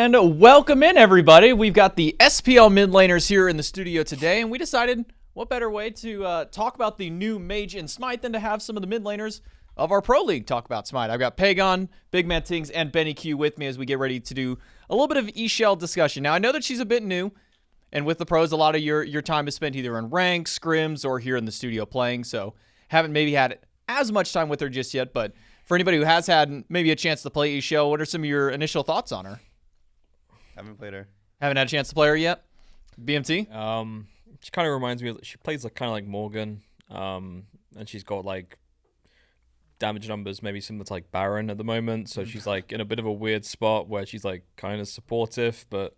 And welcome in, everybody. We've got the SPL mid laners here in the studio today, and we decided what better way to talk about the new mage in SMITE than to have some of the mid laners of our pro league talk about SMITE. I've got Pegon, BigManTingz, and BennyQ with me as we get ready to do a little bit of Ixchel discussion. Now, I know that she's a bit new, and with the pros, a lot of your time is spent either in ranks, scrims, or here in the studio playing, so haven't maybe had as much time with her just yet, but for anybody who has had maybe a chance to play Ixchel, what are some of your initial thoughts on her? Haven't played her. Haven't had a chance to play her yet? BMT? She kind of reminds me of, she plays like kind of like Morgan, and she's got like damage numbers maybe similar to like Baron at the moment, so she's like in a bit of a weird spot where she's like kind of supportive, but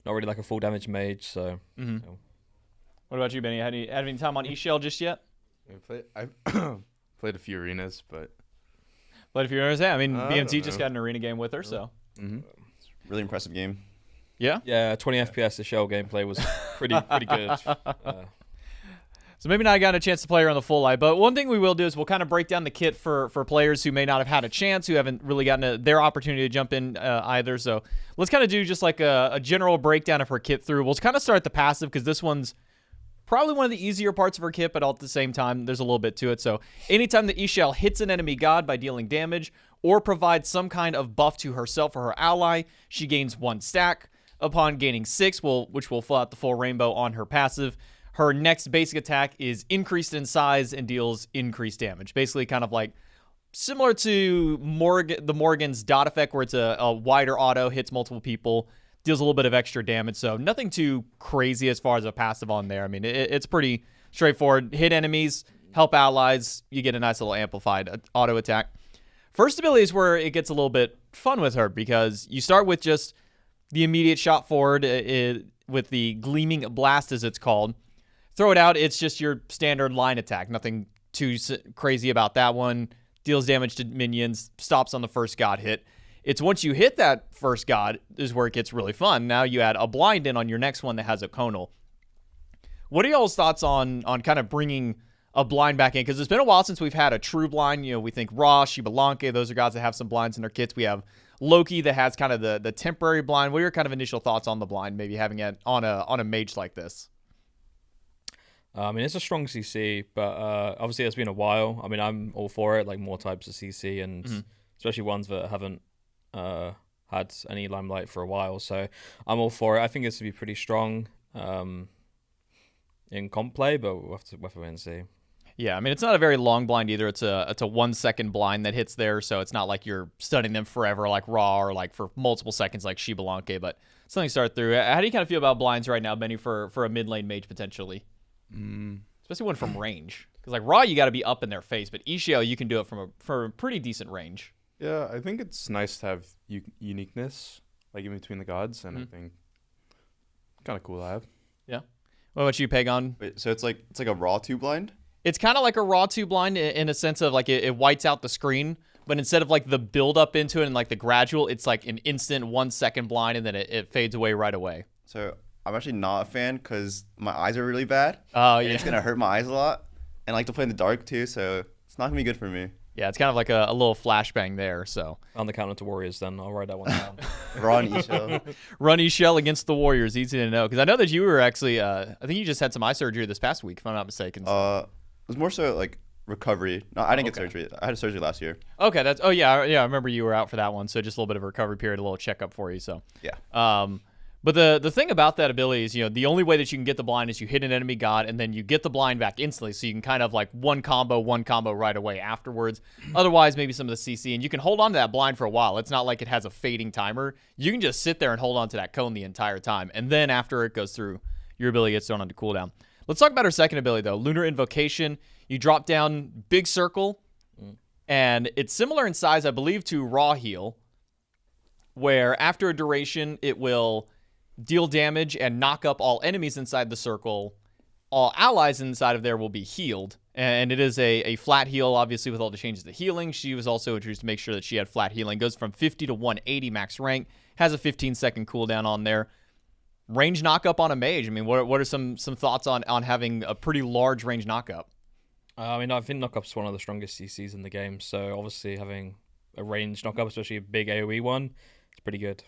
not really like a full damage mage, so. What about you, Benny? Had any time on Ixchel just yet? I've played a few arenas, but... But if you're I mean, I BMT don't just know. got an arena game with her, so. Really impressive game. Yeah? Yeah, 20 FPS the shell gameplay was pretty good. So maybe not gotten a chance to play her on the full live, but one thing we will do is we'll kind of break down the kit for players who may not have had a chance, who haven't really gotten their opportunity to jump in either. So let's kind of do just like a general breakdown of her kit through. We'll kind of start at the passive because this one's probably one of the easier parts of her kit, but all at the same time, there's a little bit to it. So anytime that Ixchel hits an enemy god by dealing damage or provides some kind of buff to herself or her ally, she gains 1 stack. Upon gaining 6, which will fill out the full rainbow on her passive, her next basic attack is increased in size and deals increased damage. Basically kind of like similar to Morgan's dot effect, where it's a wider auto, hits multiple people, deals a little bit of extra damage. So nothing too crazy as far as a passive on there. I mean, it's pretty straightforward. Hit enemies, help allies, you get a nice little amplified auto attack. First ability is where it gets a little bit fun with her, because you start with just the immediate shot forward with the Gleaming Blast, as it's called. Throw it out, it's just your standard line attack. Nothing too crazy about that one. Deals damage to minions, stops on the first god hit. It's once you hit that first god is where it gets really fun. Now you add a blind in on your next one that has a conal. What are y'all's thoughts on kind of bringing a blind back in? Because it's been a while since we've had a true blind. You know, we think Ra, Shibalanke, those are gods that have some blinds in their kits. We have Loki that has kind of the temporary blind. What are your kind of initial thoughts on the blind, maybe having it on a mage like this? I mean, it's a strong CC, but obviously it's been a while. I mean, I'm all for it, like more types of CC, and especially ones that haven't had any limelight for a while. So I'm all for it. I think it's to be pretty strong in comp play, but we'll have to wait and see. Yeah, I mean, it's not a very long blind either. It's a 1 second blind that hits there, so it's not like you're stunning them forever like Ra, or like for multiple seconds like Shibalanke, but something to start through. How do you kind of feel about blinds right now, Benny, for a mid lane mage potentially? Especially one from range. Because like Ra, you got to be up in their face, but Ixchel, you can do it from a pretty decent range. Yeah, I think it's nice to have uniqueness, like in between the gods, and I think kind of cool to have. Yeah. What about you, Pegon? Wait, so it's like a raw 2 blind? It's kind of like a Raw 2 blind in a sense of like it whites out the screen, but instead of like the build up into it and like the gradual, it's like an instant 1 second blind, and then it fades away right away. So I'm actually not a fan because my eyes are really bad. Oh, and yeah. it's going to hurt my eyes a lot. And I like to play in the dark too, so it's not going to be good for me. Yeah, it's kind of like a little flashbang there, so. On the counter to Warriors, then I'll write that one down. Raw and Ixchel. Run Ixchel against the Warriors, easy to know. Because I know that you were actually, I think you just had some eye surgery this past week, if I'm not mistaken. It was more so like recovery. No, I didn't get surgery. I had a surgery last year. Okay, yeah, I remember you were out for that one, so just a little bit of a recovery period, a little checkup for you, so. Yeah. But the thing about that ability is, you know, the only way that you can get the blind is you hit an enemy god, and then you get the blind back instantly, so you can kind of like one combo right away afterwards. Otherwise, maybe some of the CC, and you can hold on to that blind for a while. It's not like it has a fading timer. You can just sit there and hold on to that cone the entire time, and then after it goes through, your ability gets thrown onto cooldown. Let's talk about her second ability, though. Lunar Invocation. You drop down big circle, and it's similar in size, I believe, to Raw Heal, where after a duration, it will deal damage and knock up all enemies inside the circle. All allies inside of there will be healed, and it is a flat heal, obviously, with all the changes to healing. She was also introduced to make sure that she had flat healing. Goes from 50 to 180 max rank, has a 15-second cooldown on there. Range knockup on a mage. I mean, what are some thoughts on having a pretty large range knockup? I mean, I think Knockup's one of the strongest CCs in the game, so obviously having a range knockup, especially a big AoE one, it's pretty good.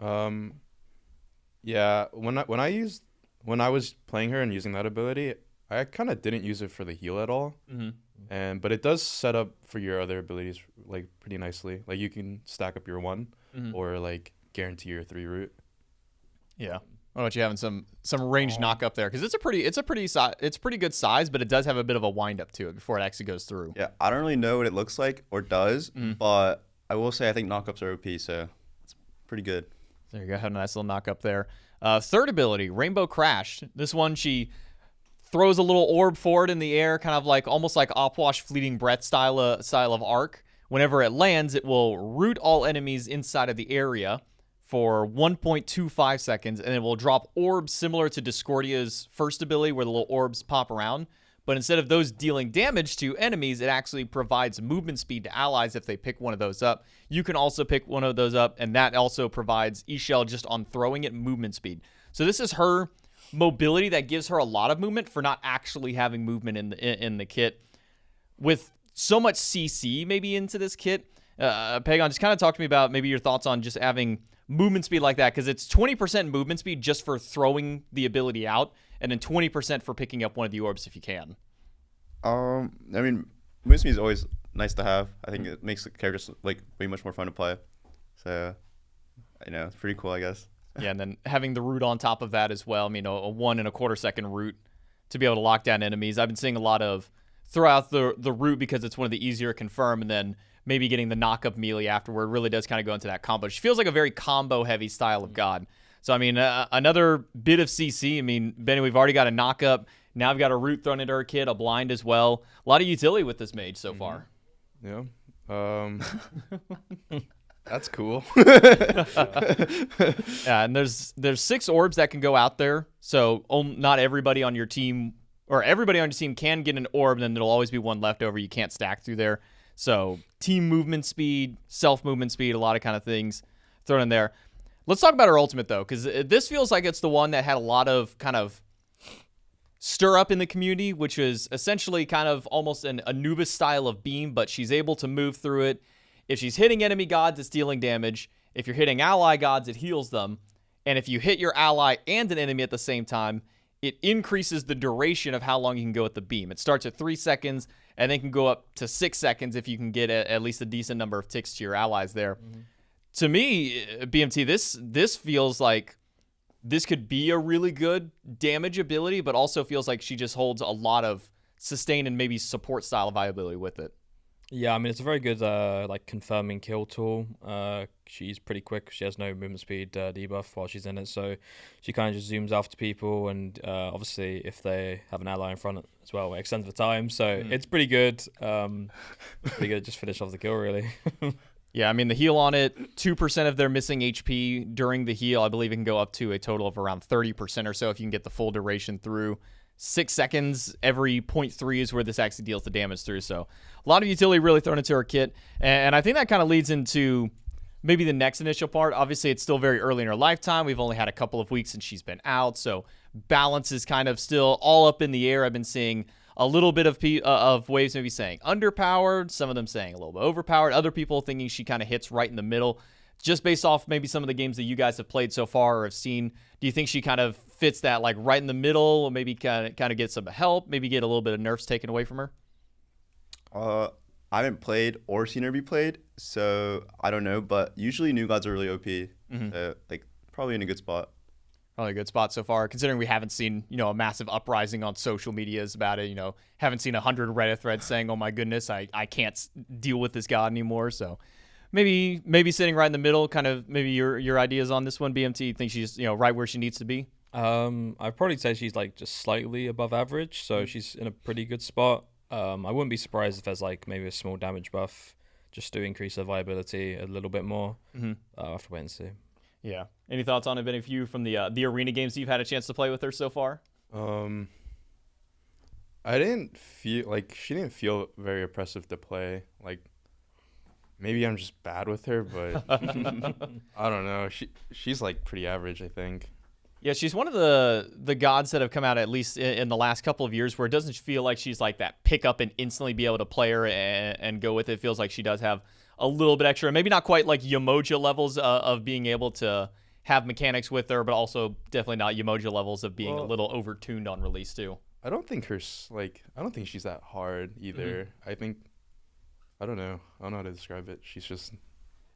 Yeah, when I was playing her and using that ability, I kind of didn't use it for the heal at all. But it does set up for your other abilities like pretty nicely. Like you can stack up your 1 or like guarantee your 3 root. Yeah. I don't know, you having some range knockup there because it's a pretty good size, but it does have a bit of a wind up to it before it actually goes through. Yeah, I don't really know what it looks like or does, but I will say I think knockups are OP, so it's pretty good. There you go. Have a nice little knockup there. Third ability, Rainbow Crash. This one, she throws a little orb forward in the air, kind of like almost like Opwash Fleeting Breath style of arc. Whenever it lands, it will root all enemies inside of the area for 1.25 seconds, and it will drop orbs similar to Discordia's first ability where the little orbs pop around. But instead of those dealing damage to enemies, it actually provides movement speed to allies if they pick one of those up. You can also pick one of those up, and that also provides Ixchel just on throwing it movement speed. So this is her mobility that gives her a lot of movement for not actually having movement in the kit. With so much CC maybe into this kit, Pegon, just kind of talk to me about maybe your thoughts on just having movement speed like that, because it's 20% movement speed just for throwing the ability out, and then 20% for picking up one of the orbs if you can. I mean, movement speed is always nice to have. I think it makes the characters like way much more fun to play. So, it's pretty cool, I guess. Yeah, and then having the root on top of that as well. I mean, a 1 1/4 second root to be able to lock down enemies. I've been seeing a lot of throw out the root because it's one of the easier to confirm, and then maybe getting the knockup melee afterward really does kind of go into that combo. She feels like a very combo-heavy style of god. So, I mean, another bit of CC. I mean, Benny, we've already got a knockup. Now we've got a root thrown into her kit, a blind as well. A lot of utility with this mage so far. Yeah. That's cool. Yeah, and there's 6 orbs that can go out there. So not everybody on your team, or everybody on your team can get an orb, and then there'll always be one left over. You can't stack through there. So team movement speed, self-movement speed, a lot of kind of things thrown in there. Let's talk about her ultimate, though, because this feels like it's the one that had a lot of kind of stir up in the community, which is essentially kind of almost an Anubis style of beam, but she's able to move through it. If she's hitting enemy gods, it's dealing damage. If you're hitting ally gods, it heals them. And if you hit your ally and an enemy at the same time, it increases the duration of how long you can go with the beam. It starts at 3 seconds and then can go up to 6 seconds if you can get at least a decent number of ticks to your allies there. To me, BMT, this feels like this could be a really good damage ability, but also feels like she just holds a lot of sustain and maybe support style viability with it. Yeah, I mean, it's a very good like confirming kill tool. She's pretty quick. She has no movement speed debuff while she's in it, so she kind of just zooms after people, and obviously if they have an ally in front as well, it extends the time. So it's pretty good. Pretty good. Just finish off the kill, really. Yeah, I mean, the heal on it, 2% of their missing HP during the heal. I believe it can go up to a total of around 30% or so if you can get the full duration through. 6 seconds every 0.3 is where this actually deals the damage through. So a lot of utility really thrown into her kit. And I think that kind of leads into maybe the next initial part. Obviously, it's still very early in her lifetime. We've only had a couple of weeks since she's been out. So balance is kind of still all up in the air. I've been seeing a little bit of waves maybe saying underpowered, some of them saying a little bit overpowered, other people thinking she kind of hits right in the middle. Just based off maybe some of the games that you guys have played so far or have seen, do you think she kind of fits that like right in the middle, or maybe kind of get some help, maybe get a little bit of nerfs taken away from her? I haven't played or seen her be played, so I don't know, but usually new gods are really OP. Like probably in a good spot. Probably a good spot so far, considering we haven't seen, a massive uprising on social medias about it. Haven't seen 100 Reddit threads saying, oh my goodness, I can't deal with this god anymore. So maybe sitting right in the middle, kind of maybe your ideas on this one, BMT. You think she's, right where she needs to be? I'd probably say she's like just slightly above average. So she's in a pretty good spot. I wouldn't be surprised if there's like maybe a small damage buff just to increase her viability a little bit more. I'll have to wait and see. Yeah. Any thoughts on it, Benny, you from the arena games that you've had a chance to play with her so far? I didn't feel like she didn't feel very oppressive to play. Like maybe I'm just bad with her, but I don't know. She's like pretty average, I think. Yeah, she's one of the gods that have come out at least in the last couple of years where it doesn't feel like she's like that pick up and instantly be able to play her and go with it. It feels like she does have a little bit extra, maybe not quite like Yamoja levels of being able to have mechanics with her, but also definitely not Umoja levels of being a little overtuned on release too. I don't think I don't think she's that hard either. I think, I don't know how to describe it. She's just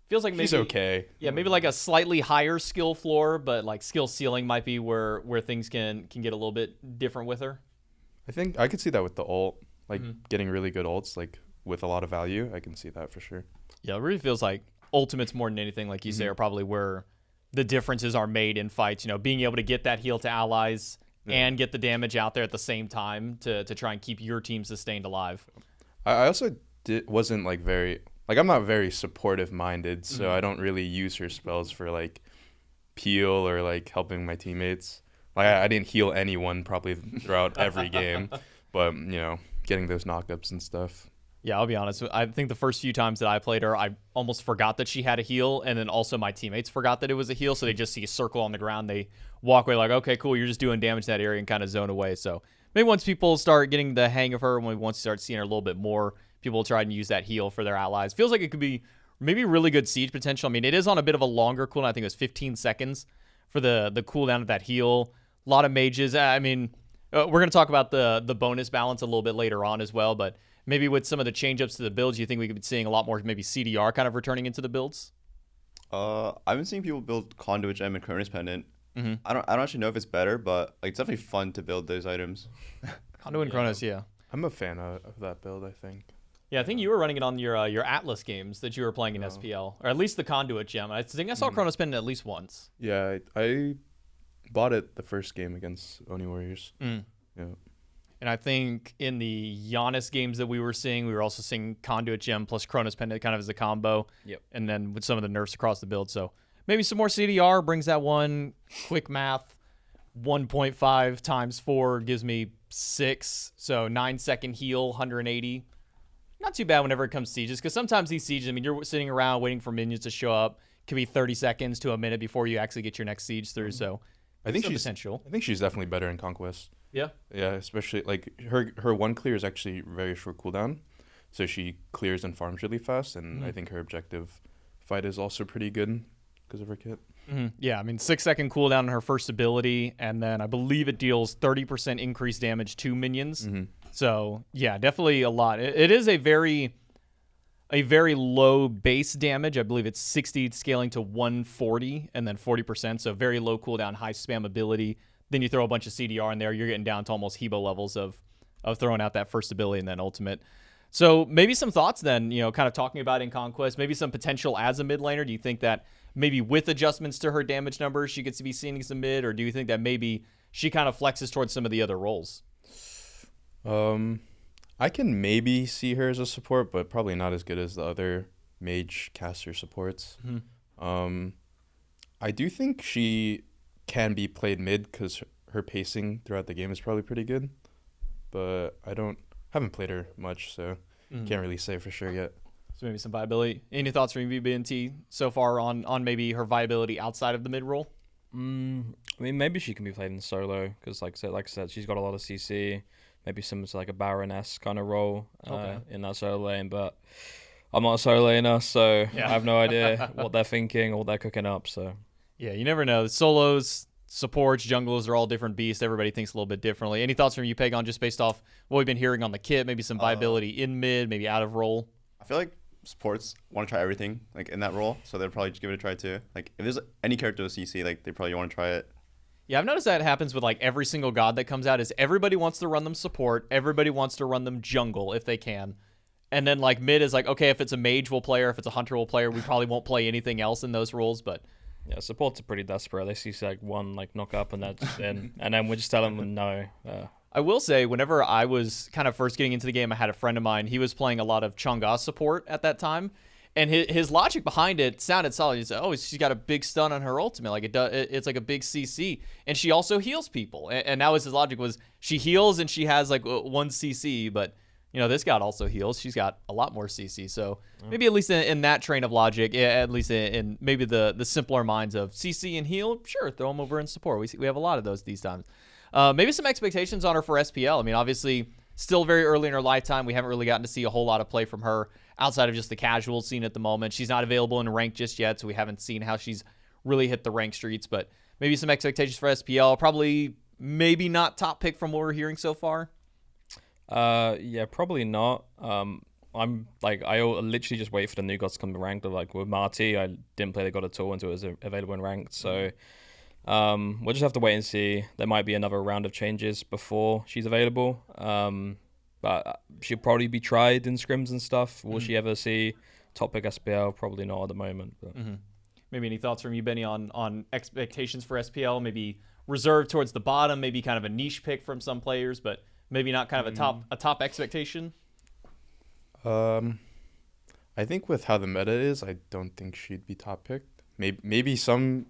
feels like maybe she's okay. Yeah, maybe like a slightly higher skill floor, but like skill ceiling might be where things can get a little bit different with her. I think I could see that with the ult, like getting really good ults, like with a lot of value. I can see that for sure. Yeah, it really feels like ultimates more than anything, like you say, are probably where the differences are made in fights. You know, being able to get that heal to allies and get the damage out there at the same time to try and keep your team sustained alive. I also wasn't like very, like I'm not very supportive minded, so I don't really use her spells for like peel or like helping my teammates. Like I didn't heal anyone probably throughout every game, but you know, getting those knockups and stuff. Yeah, I'll be honest. I think the first few times that I played her, I almost forgot that she had a heal, and then also my teammates forgot that it was a heal, so they just see a circle on the ground. They walk away like, okay, cool, you're just doing damage to that area and kind of zone away. So maybe once people start getting the hang of her, once you start seeing her a little bit more, people will try and use that heal for their allies. Feels like it could be maybe really good siege potential. I mean, it is on a bit of a longer cooldown. I think it was 15 seconds for the cooldown of that heal. A lot of mages. I mean, we're going to talk about the bonus balance a little bit later on as well, but maybe with some of the change-ups to the builds, you think we could be seeing a lot more maybe CDR kind of returning into the builds? I've been seeing people build Conduit Gem and Cronus Pendant. I don't actually know if it's better, but like it's definitely fun to build those items. Conduit and Cronus, yeah. I'm a fan of that build, I think. Yeah, I think you were running it on your Atlas games that you were playing in SPL, or at least the Conduit Gem. I think I saw Cronus Pendant at least once. Yeah, I bought it the first game against Oni Warriors. Yeah. And I think in the Giannis games that we were seeing, we were also seeing Conduit Gem plus Cronus Pendant kind of as a combo. Yep. And then with some of the nerfs across the build. So maybe some more CDR brings that one. Quick math, 1.5 times 4 gives me 6. So 9-second heal, 180. Not too bad whenever it comes to sieges, because sometimes these sieges, I mean, you're sitting around waiting for minions to show up. It could be 30 seconds to a minute before you actually get your next siege through. So I think potential. I think she's definitely better in Conquest. Yeah. Yeah, especially like her one clear is actually very short cooldown, so she clears and farms really fast, and I think her objective fight is also pretty good because of her kit. Yeah, I mean 6-second cooldown on her first ability, and then I believe it deals 30% increased damage to minions. So yeah, definitely a lot. It is a very low base damage. I believe it's 60 scaling to 140, and then 40%. So very low cooldown, high spam ability. Then you throw a bunch of CDR in there, you're getting down to almost Hebo levels of throwing out that first ability and then ultimate. So maybe some thoughts then, you know, kind of talking about in Conquest, maybe some potential as a mid laner. Do you think that maybe with adjustments to her damage numbers, she gets to be seen as a mid, or do you think that maybe she kind of flexes towards some of the other roles? I can maybe see her as a support, but probably not as good as the other mage caster supports. I do think she can be played mid because her pacing throughout the game is probably pretty good, but haven't played her much, so can't really say for sure yet. So maybe some viability. Any thoughts from BigManTingz so far on maybe her viability outside of the mid role? I mean, maybe she can be played in solo because, like I said, she's got a lot of CC. Maybe similar to like a Baroness kind of role in that solo lane, but I'm not a solo laner, so I have no idea what they're thinking or what they're cooking up. So yeah, you never know. Solos, supports, junglers are all different beasts. Everybody thinks a little bit differently. Any thoughts from you, Pegon, just based off what we've been hearing on the kit? Maybe some viability in mid, maybe out of role. I feel like supports want to try everything like in that role, so they'll probably just give it a try too. Like if there's any character with CC, like they probably want to try it. Yeah, I've noticed that happens with like every single god that comes out. Is everybody wants to run them support, everybody wants to run them jungle if they can, and then like mid is like, okay, if it's a mage we'll play her, if it's a hunter we'll play her. We probably won't play anything else in those roles, but yeah, supports are pretty desperate. They see like one like knockup and that's and then we just tell them no. I will say, whenever I was kind of first getting into the game, I had a friend of mine. He was playing a lot of Chang'e support at that time, and his logic behind it sounded solid. He said, "Oh, she's got a big stun on her ultimate. Like it's like a big CC, and she also heals people." And that was his logic: was she heals and she has like 1 CC, but you know this god also heals. She's got a lot more CC. So maybe at least in that train of logic, at least in maybe the simpler minds of CC and heal, sure, throw them over in support. We have a lot of those these times. Maybe some expectations on her for SPL. I mean, obviously, still very early in her lifetime. We haven't really gotten to see a whole lot of play from her outside of just the casual scene at the moment. She's not available in ranked just yet, so we haven't seen how she's really hit the rank streets. But maybe some expectations for SPL. Probably maybe not top pick from what we're hearing so far. Yeah, probably not. I'm like, I literally just wait for the new gods to come to ranked. Like with Marty, I didn't play the god at all until it was available in ranked. So we'll just have to wait and see. There might be another round of changes before she's available. But she'll probably be tried in scrims and stuff. Will she ever see top pick SPL? Probably not at the moment. But. Maybe any thoughts from you, Benny, on expectations for SPL? Maybe reserved towards the bottom, maybe kind of a niche pick from some players, but maybe not kind of a top expectation. I think with how the meta is, I don't think she'd be top picked. Maybe some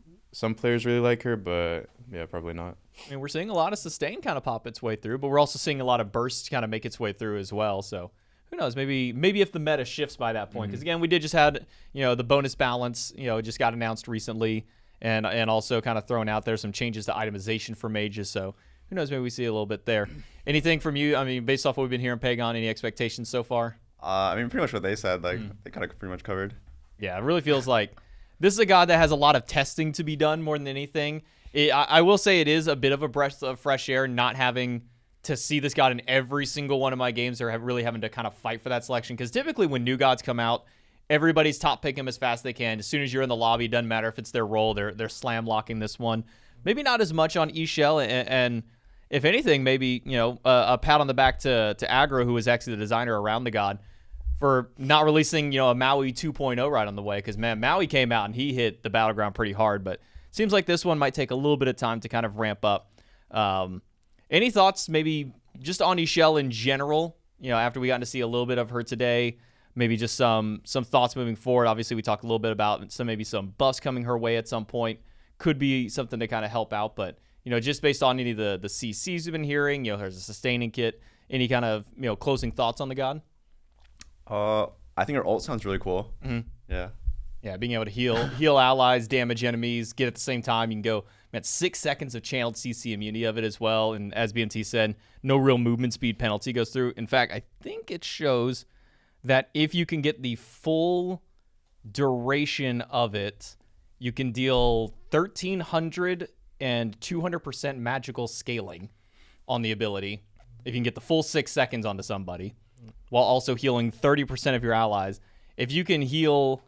players really like her, but yeah, probably not. I mean, we're seeing a lot of sustain kind of pop its way through, but we're also seeing a lot of bursts kind of make its way through as well. So who knows? Maybe if the meta shifts by that point, because again, we did just had the bonus balance. It just got announced recently, and also kind of thrown out there some changes to itemization for mages. So who knows? Maybe we see a little bit there. Anything from you? I mean, based off what we've been hearing, Pegon, any expectations so far? I mean, pretty much what they said. Like they kind of pretty much covered. Yeah, it really feels like this is a god that has a lot of testing to be done more than anything. I will say it is a bit of a breath of fresh air not having to see this god in every single one of my games, or really having to kind of fight for that selection. Because typically when new gods come out, everybody's top pick him as fast as they can. As soon as you're in the lobby, doesn't matter if it's their role, they're slam locking this one. Maybe not as much on Ixchel, and if anything, maybe a pat on the back to Aggro, who was actually the designer around the god, for not releasing a Maui 2.0 right on the way. Because man, Maui came out and he hit the battleground pretty hard, but seems like this one might take a little bit of time to kind of ramp up. Any thoughts maybe just on Ixchel in general, after we got to see a little bit of her today? Maybe just some thoughts moving forward. Obviously, we talked a little bit about maybe some buffs coming her way at some point. Could be something to kind of help out, but just based on any of the CCs we've been hearing, there's a sustaining kit. Any kind of closing thoughts on the god? I think her ult sounds really cool. Yeah, being able to heal allies, damage enemies, get at the same time. You can go 6 seconds of channeled CC immunity of it as well. And as BNT said, no real movement speed penalty goes through. In fact, I think it shows that if you can get the full duration of it, you can deal 1,300 and 200% magical scaling on the ability. If you can get the full 6 seconds onto somebody, while also healing 30% of your allies. If you can heal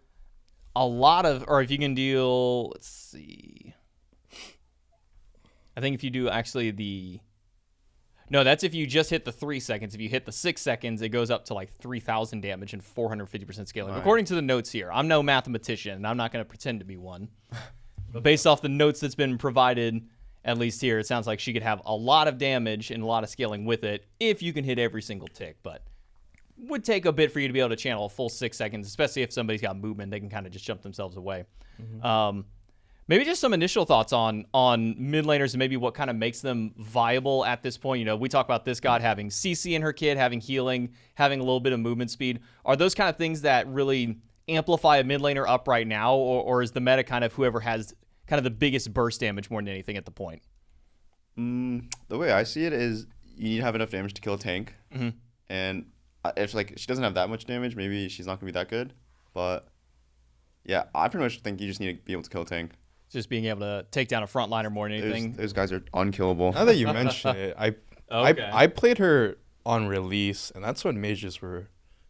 a lot of, or if you can deal, let's see. I think if you do actually no, that's if you just hit the 3 seconds. If you hit the 6 seconds, it goes up to like 3,000 damage and 450% scaling. Right. According to the notes here, I'm no mathematician, and I'm not going to pretend to be one. But based off the notes that's been provided, at least here, it sounds like she could have a lot of damage and a lot of scaling with it if you can hit every single tick. But would take a bit for you to be able to channel a full 6 seconds, especially if somebody's got movement. They can kind of just jump themselves away. Maybe just some initial thoughts on mid laners and maybe what kind of makes them viable at this point. We talk about this god having CC in her kit, having healing, having a little bit of movement speed. Are those kind of things that really amplify a mid laner up right now, or is the meta kind of whoever has kind of the biggest burst damage more than anything at the point? The way I see it is you need to have enough damage to kill a tank. And if she doesn't have that much damage, maybe she's not going to be that good. But yeah, I pretty much think you just need to be able to kill a tank. Just being able to take down a frontliner more than anything. Those guys are unkillable. Now that you mention it, I played her on release, and that's when mages were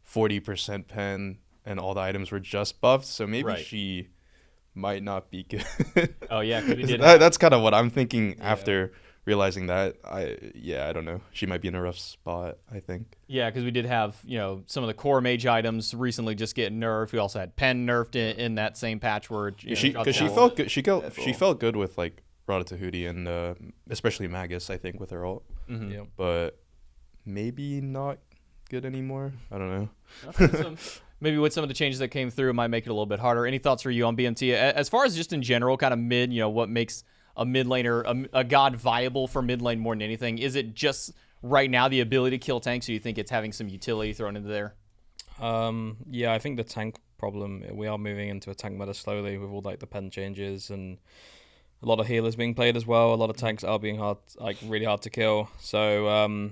40% pen and all the items were just buffed. So maybe she might not be good. Oh yeah, that's kind of what I'm thinking after realizing that. I don't know. She might be in a rough spot, I think. Yeah, because we did have some of the core mage items recently just get nerfed. We also had pen nerfed in that same patch where she felt good. She felt good with like Ratatouille and especially Magus, I think, with her ult. But maybe not good anymore. I don't know. Maybe with some of the changes that came through, it might make it a little bit harder. Any thoughts for you on BMT? As far as just in general, kind of mid, what makes a mid laner, a god viable for mid lane more than anything? Is it just right now the ability to kill tanks, or you think it's having some utility thrown into there? Yeah, I think the tank problem, we are moving into a tank meta slowly with all like the pen changes and a lot of healers being played as well. A lot of tanks are being really hard to kill. So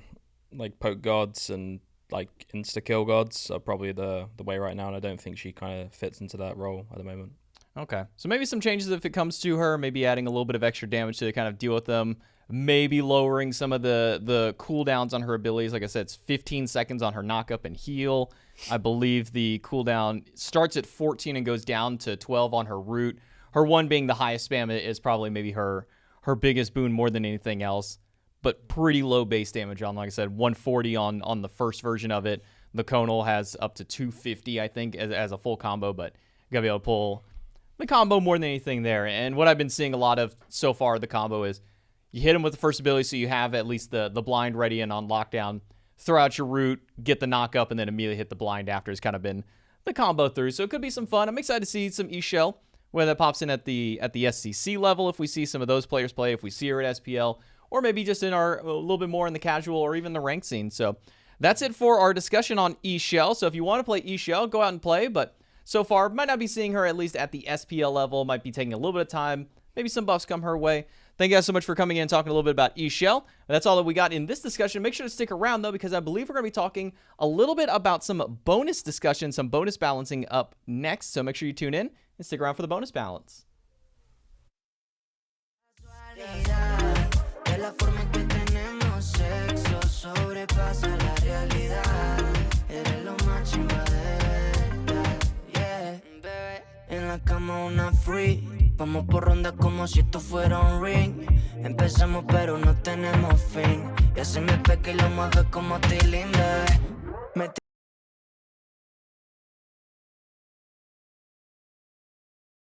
like poke gods and like insta kill gods are probably the way right now, and I don't think she kind of fits into that role at the moment. Okay, so maybe some changes if it comes to her, maybe adding a little bit of extra damage to kind of deal with them, maybe lowering some of the cooldowns on her abilities. Like I said, it's 15 seconds on her Knockup and heal. I believe the cooldown starts at 14 and goes down to 12 on her root. Her 1 being the highest spam is probably maybe her biggest boon more than anything else, but pretty low base damage on, like I said, 140 on the first version of it. The Conal has up to 250, I think, as a full combo, but you gotta be able to pull the combo more than anything there. And what I've been seeing a lot of so far, the combo is you hit him with the first ability, so you have at least the blind ready and on lockdown, throw out your root, get the Knockup, and then immediately hit the blind after has kind of been the combo through. So it could be some fun. I'm excited to see some Ixchel, whether that pops in at the SCC level, if we see some of those players play, if we see her at SPL, or maybe just in a little bit more in the casual or even the ranked scene. So that's it for our discussion on Ixchel. So if you want to play Ixchel, go out and play, but so far, might not be seeing her at least at the SPL level, might be taking a little bit of time, maybe some buffs come her way. Thank you guys so much for coming in and talking a little bit about Ixchel. That's all that we got in this discussion. Make sure to stick around, though, because I believe we're going to be talking a little bit about some bonus discussion, some bonus balancing up next. So make sure you tune in and stick around for the bonus balance. En la cama una free, vamos por ronda como si esto fuera un ring. Empezamos pero no tenemos fin. Y así me peca y lo mueve como Tilín, bebé.